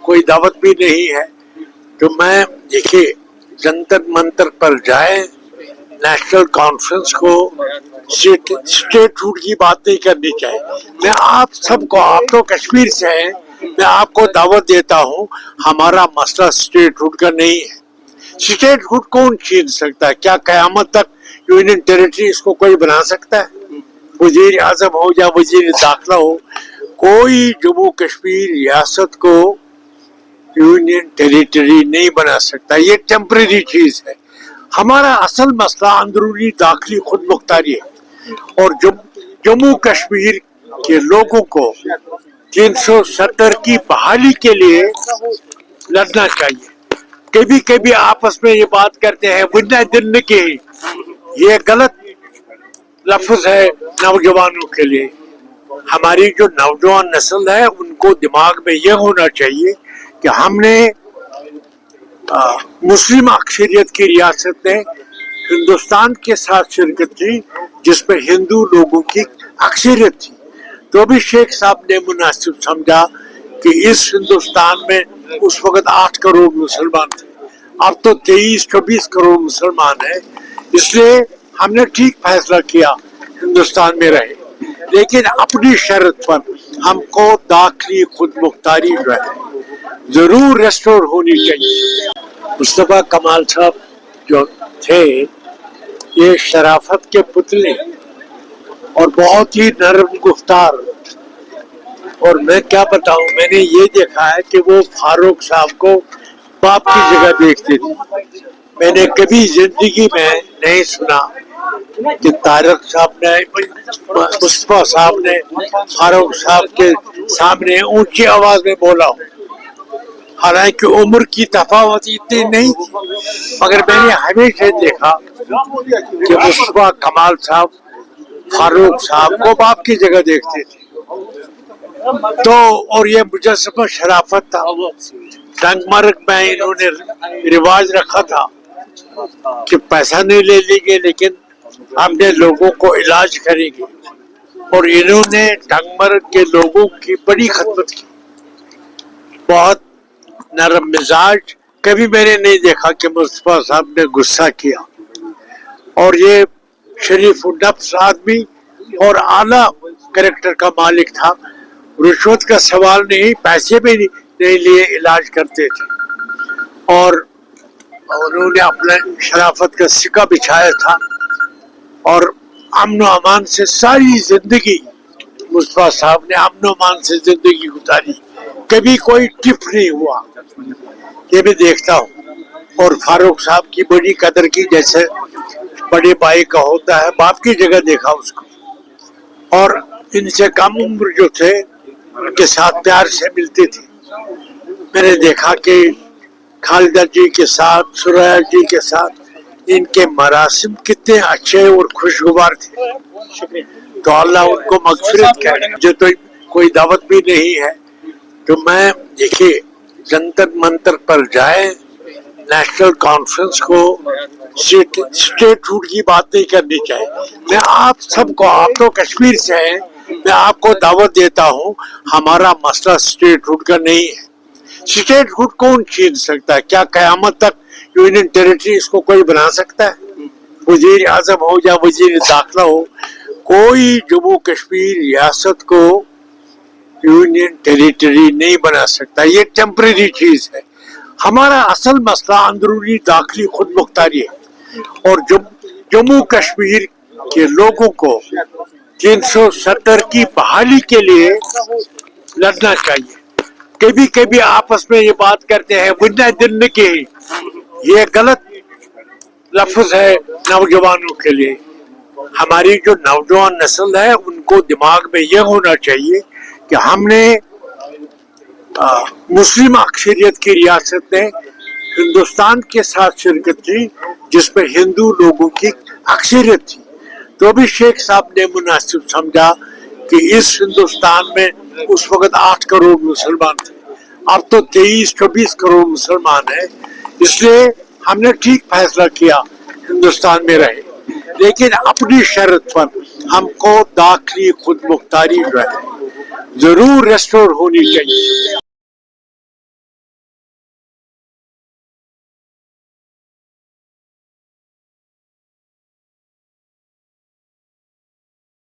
कोई दावत भी नहीं है। तो मैं देखिए जंतर मंतर पर जाए, नेशनल कॉन्फ्रेंस को स्टेटहुड की बात नहीं करनी चाहिए। मैं आप सबको, आप तो कश्मीर से हैं, मैं आपको दावत देता हूँ, हमारा मसला स्टेटहुड का नहीं है। स्टेटहुड कौन छीन सकता है? क्या कयामत तक यूनियन टेरिटरी इसको कोई बना सकता है? वजीर आजम हो या वजीर दाखिला हो, कोई जम्मू कश्मीर रियासत को यूनियन टेरिटरी नहीं बना सकता। ये टेम्परेरी चीज है। हमारा असल मसला अंदरूनी दाखिली खुद मुख्तारी है और जम्मू कश्मीर के लोगों को 370 की बहाली के लिए लड़ना चाहिए। कभी कभी आपस में ये बात करते हैं बुन्ना दिन की, ये गलत लफ्ज है नौजवानों के लिए। हमारी जो नौजवान नस्ल है उनको दिमाग में ये होना चाहिए कि हमने मुस्लिम अक्सरियत की रियासत ने हिंदुस्तान के साथ शिरकत की जिसमें हिंदू लोगों की अक्सरियत थी। तो भी शेख साहब ने मुनासिब समझा कि इस हिंदुस्तान में उस वक्त 8 करोड़ मुसलमान थे, अब तो 23-24 करोड़ मुसलमान हैं। इसलिए हमने ठीक फैसला किया हिंदुस्तान में रहे, लेकिन अपनी शर्त पर हमको दाखिली खुद मुख्तारी जो है जरूर रेस्टोर होनी चाहिए। मुस्तफा कमाल साहब जो थे ये शराफत के पुतले और बहुत ही नरम गुफ्तार, और मैं क्या बताऊं, मैंने ये देखा है कि वो फारूक साहब को बाप की जगह देखते थे। मैंने कभी जिंदगी में नहीं सुना कि तारक साहब ने, मुस्तफा साहब ने फारूक साहब के सामने ऊंची आवाज में बोला हो। हालांकि उम्र की तफावत इतनी नहीं थी, मगर मैंने हमेशा देखा कि मुस्तफा कमाल साहब फारूक साहब को बाप की जगह देखते थे। तो और ये मुजस्समा शराफत था। संगमरग में इन्होंने रिवाज रखा था कि पैसा नहीं ले लेंगे लेकिन हमने लोगों को इलाज करेंगे, और इन्होंने संगमरग के लोगों की बड़ी खदमत की। बहुत नरम मिजाज, कभी मैंने नहीं देखा कि मुस्तफा साहब ने गुस्सा किया। और ये शरीफ नफ्स आदमी और आला कैरेक्टर का मालिक था। रिश्वत का सवाल नहीं, पैसे भी नहीं लिए इलाज करते थे, और उन्होंने अपने शराफत का सिक्का बिछाया था और अमन व अमान से सारी जिंदगी मुस्तफा साहब ने अमन व अमान से जिंदगी गुजारी। कभी कोई टिप नहीं हुआ, ये भी देखता हूँ। और फारूक साहब की बड़ी कदर की, जैसे बड़े भाई का होता है, बाप की जगह देखा उसको। और इनसे कम उम्र जो थे उनके साथ प्यार से मिलते थे। मैंने देखा कि खालिदा जी के साथ, सुरैया जी के साथ इनके मरासिम कितने अच्छे और खुशगवार थे। तो अल्लाह उनको मगफिरत करे। मुझे तो कोई दावत भी नहीं है। तो मैं देखिए जंतर मंतर पर जाए, नेशनल कॉन्फ्रेंस को स्टेटहुड की बात नहीं करनी चाहिए। मैं आप सबको, आप तो कश्मीर से हैं, मैं आपको दावत देता हूँ, हमारा मसला स्टेटहुड का नहीं है। स्टेटहुड कौन छीन सकता है? क्या कयामत तक यूनियन टेरिटरी इसको कोई बना सकता है? वजीर आजम हो या वजीर दाखिला हो, कोई जम्मू कश्मीर रियासत को यूनियन टेरिटरी नहीं बना सकता। ये टेम्परेरी चीज है। हमारा असल मसला अंदरूनी दाखिली खुद मुख्तारी है और जम्मू कश्मीर के लोगों को 370 की बहाली के लिए लड़ना चाहिए। कभी कभी आपस में ये बात करते हैं बुन्ना दिन की, ये गलत लफ्ज है नौजवानों के लिए। हमारी जो नौजवान नस्ल है उनको दिमाग में ये होना चाहिए कि हमने मुस्लिम अक्सरियत की रियासत ने हिंदुस्तान के साथ शिरकत की जिसमें हिंदू लोगों की अक्सरियत थी। तो भी शेख साहब ने मुनासिब समझा कि इस हिंदुस्तान में उस वक्त 8 करोड़ मुसलमान थे, अब तो 23-24 करोड़ मुसलमान हैं। इसलिए हमने ठीक फैसला किया हिंदुस्तान में रहे, लेकिन अपनी शर्त पर हमको दाखिली खुद मुख्तारी जो है जरूर रेस्टोर होनी चाहिए।